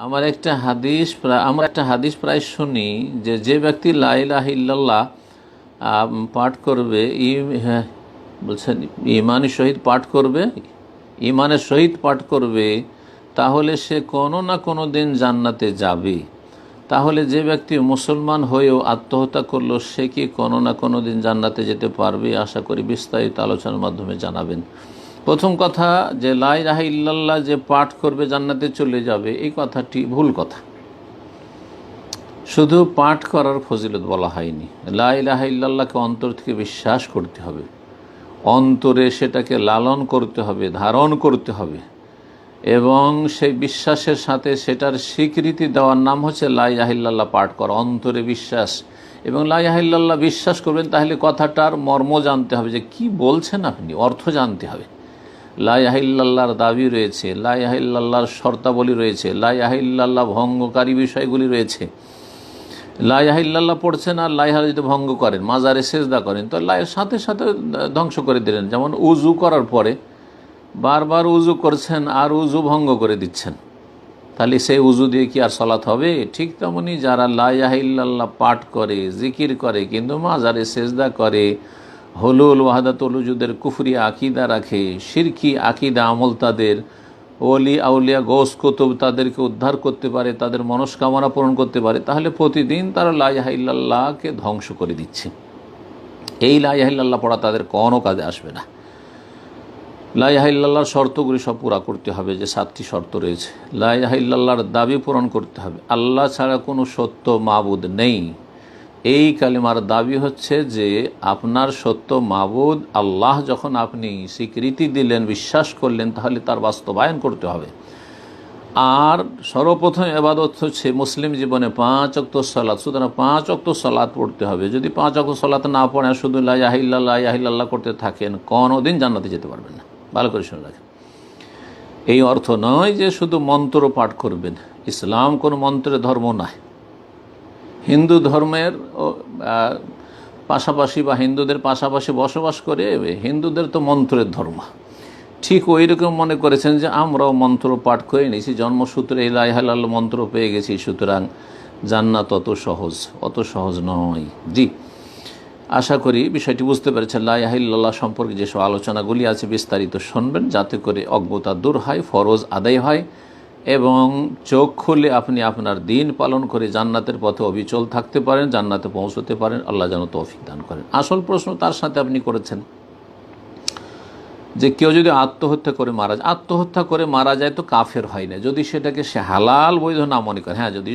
আমরা একটা হাদিস প্রায় শুনি যে যে ব্যক্তি লা ইলাহা ইল্লাল্লাহ পাঠ করবে, বলছেন ইমানের সহিত পাঠ করবে, তাহলে সে কোনো না কোনো দিন জান্নাতে যাবে। তাহলে যে ব্যক্তি মুসলমান হয়েও আত্মহত্যা করলো, সে কি কোনো না কোনো দিন জান্নাতে যেতে পারবে? আশা করি বিস্তারিত আলোচনার মাধ্যমে জানাবেন। প্রথম কথা, যে লা ইলাহা ইল্লাল্লাহ যে পাঠ করবে জান্নাতে চলে যাবে, এই কথাটি ভুল কথা। শুধু পাঠ করার ফজিলত বলা হয়নি। লা ইলাহা ইল্লাল্লাহকে অন্তর থেকে বিশ্বাস করতে হবে, অন্তরে সেটাকে লালন করতে হবে, ধারণ করতে হবে, এবং সেই বিশ্বাসের সাথে সেটার স্বীকৃতি দেওয়ার নাম হচ্ছে লা ইলাহা ইল্লাল্লাহ পাঠ করা। অন্তরে বিশ্বাস এবং লা ইলাহা ইল্লাল্লাহ বিশ্বাস করবেন, তাহলে কথাটার মর্ম জানতে হবে, যে কি বলছেন আপনি, অর্থ জানতে হবে। লা ইলাহা ইল্লাল্লাহর দাবি রয়েছে, লা ইলাহা ইল্লাল্লাহর শর্তাবলী রয়েছে, লা ইলাহা ইল্লাল্লাহ ভঙ্গকারী বিষয়গুলি রয়েছে। লা ইলাহা ইল্লাল্লাহ পড়ছেন আর লা ইলাহা যদি ভঙ্গ করেন, মাজারে সেজদা করেন, তো লাইয়ের সাথে সাথে ধ্বংস করে দিলেন। যেমন উজু করার পরে বারবার উজু করছেন আর উজু ভঙ্গ করে দিচ্ছেন, তাহলে সেই উজু দিয়ে কি আর সালাত হবে? ঠিক তেমনি যারা লা ইলাহা ইল্লাল্লাহ পাঠ করে, জিকির করে, কিন্তু মাজারে সেজদা করে, হুলুল ওয়াহদাতুল ওজুদের কুফরি আকিদা রাখে, শিরকি আকিদা আমল তাদের, ওলি আউলিয়া গৌস কুতুব তাদেরকে উদ্ধার করতে পারে, তাদের মনস্কামনা পূরণ করতে পারে, তাহলে প্রতিদিন তারা লা ইলাহা ইল্লাল্লাহকে ধ্বংস করে দিচ্ছে। এই লা ইলাহা ইল্লাল্লাহ পড়া তাদের কোনো কাজে আসবে না। লা ইলাহা ইল্লাল্লাহর শর্তগুলি সব পুরা করতে হবে, যে 7টি শর্ত রয়েছে। লা ইলাহা ইল্লাল্লাহর দাবি পূরণ করতে হবে, আল্লাহ ছাড়া কোনো সত্য মাবুদ নেই। এই কালিমার দাবি হচ্ছে যে আপনার সত্য মাবুদ আল্লাহ। যখন আপনি স্বীকৃতি দিলেন, বিশ্বাস করলেন, তাহলে তার বাস্তবায়ন করতে হবে। আর সর্বপ্রথম ইবাদত হচ্ছে মুসলিম জীবনে 5 ওয়াক্ত সালাত। সুতরাং 5 ওয়াক্ত সালাত পড়তে হবে। যদি 5 ওয়াক্ত সালাত না পড়ে শুধু লা ইলাহা ইল্লাল্লাহ লা ইলাহা ইল্লাল্লাহ করতে থাকেন, কোনো দিন জান্নাতে যেতে পারবেন না। ভালো করে শুনে রাখেন। এই অর্থ নয় যে শুধু মন্ত্র পাঠ করবেন। ইসলাম কোনো মন্ত্রের ধর্ম নয়। হিন্দু ধর্মের পাশাপাশি বা হিন্দুদের পাশাপাশি বসবাস করে হিন্দুদের তো মন্ত্রের ধর্ম। ঠিক ওই রকম মনে করেছেন যে আমরাও মন্ত্র পাঠ করে নিয়েছি, জন্মসূত্রে লা ইলাহা ইল্লাল্লাহ মন্ত্র পেয়ে গেছি, সুতরাং জান্নাত অত সহজ নয়। জি, আশা করি বিষয়টি বুঝতে পেরেছেন। লা ইলাহা ইল্লাল্লাহ সম্পর্কে যেসব আলোচনাগুলি আছে বিস্তারিত শুনবেন, যাতে করে অজ্ঞতা দূর হয়, ফরজ আদায় হয়, এবং চোখ খুলে আপনি আপনার দিন পালন করে জান্নাতের পথে অবিচল থাকতে পারেন, জান্নাতে পৌঁছতে পারেন। আল্লাহ যেন তৌফিক দান করেন। আসল প্রশ্ন তার সাথে আপনি করেছেন যে কেউ যদি আত্মহত্যা করে মারা যায় তো কাফের হয় না, যদি সেটাকে সে হালাল বৈধ না মনে করে। হ্যাঁ, যদি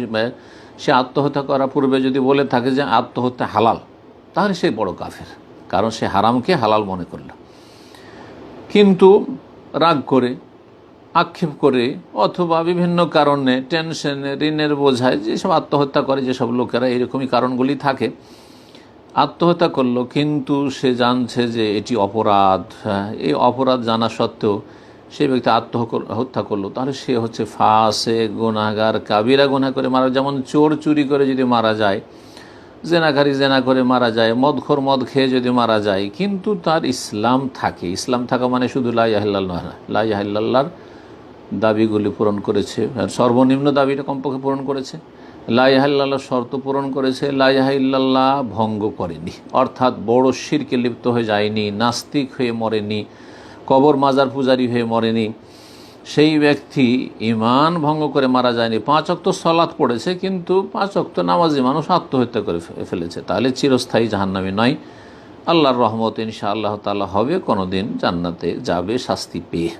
সে আত্মহত্যা করার পূর্বে যদি বলে থাকে যে আত্মহত্যা হালাল, তাহলে সে বড় কাফের, কারণ সে হারামকে হালাল মনে করল। কিন্তু রাগ করে, আক্ষেপ করে, অথবা বিভিন্ন কারণে, টেনশনে, ঋণের বোঝায় যেসব আত্মহত্যা করে, যেসব লোকেরা এরকমই কারণগুলি থাকে, আত্মহত্যা করলো, কিন্তু সে জানছে যে এটি অপরাধ। এই অপরাধ জানা সত্ত্বেও সে ব্যক্তি আত্মহত্যা করলো, তাহলে সে হচ্ছে ফাসিক, গুনাহগার, কাবিরা গুনাহ করে মারা। যেমন চোর চুরি করে যদি মারা যায়, জেনাকারী জেনা করে মারা যায়, মদখোর মদ খেয়ে যদি মারা যায়, কিন্তু তার ইসলাম থাকে। ইসলাম থাকা মানে শুধু লা ইলাহা ইল্লাল্লাহ না, লা ইলাহা ইল্লাল্লাহর দাবিগুলি পূরণ করেছে, সর্বনিম্ন দাবিটা কমপক্ষে পূরণ করেছে, লা ইলাহা ইল্লাল্লাহ শর্ত পূরণ করেছে, লা ইলাহা ইল্লাল্লাহ ভঙ্গ করেনি, অর্থাৎ বড় শিরকে লিপ্ত হয়ে যায়নি, নাস্তিক হয়ে মরেনি, কবর মাজার পূজারী হয়ে মরেনি, সেই ব্যক্তি ঈমান ভঙ্গ করে মারা যায়নি। 5 ওয়াক্ত সালাত পড়েছে, কিন্তু 5 ওয়াক্ত নামাজি মানুষ আত্মহত্যা করে ফেলেছে, তাহলে চিরস্থায়ী জাহান্নামী নয়। আল্লাহর রহমত ইনশাআল্লাহ তাআলা হবে, কোনো দিন জান্নাতে যাবে শাস্তি পেয়ে।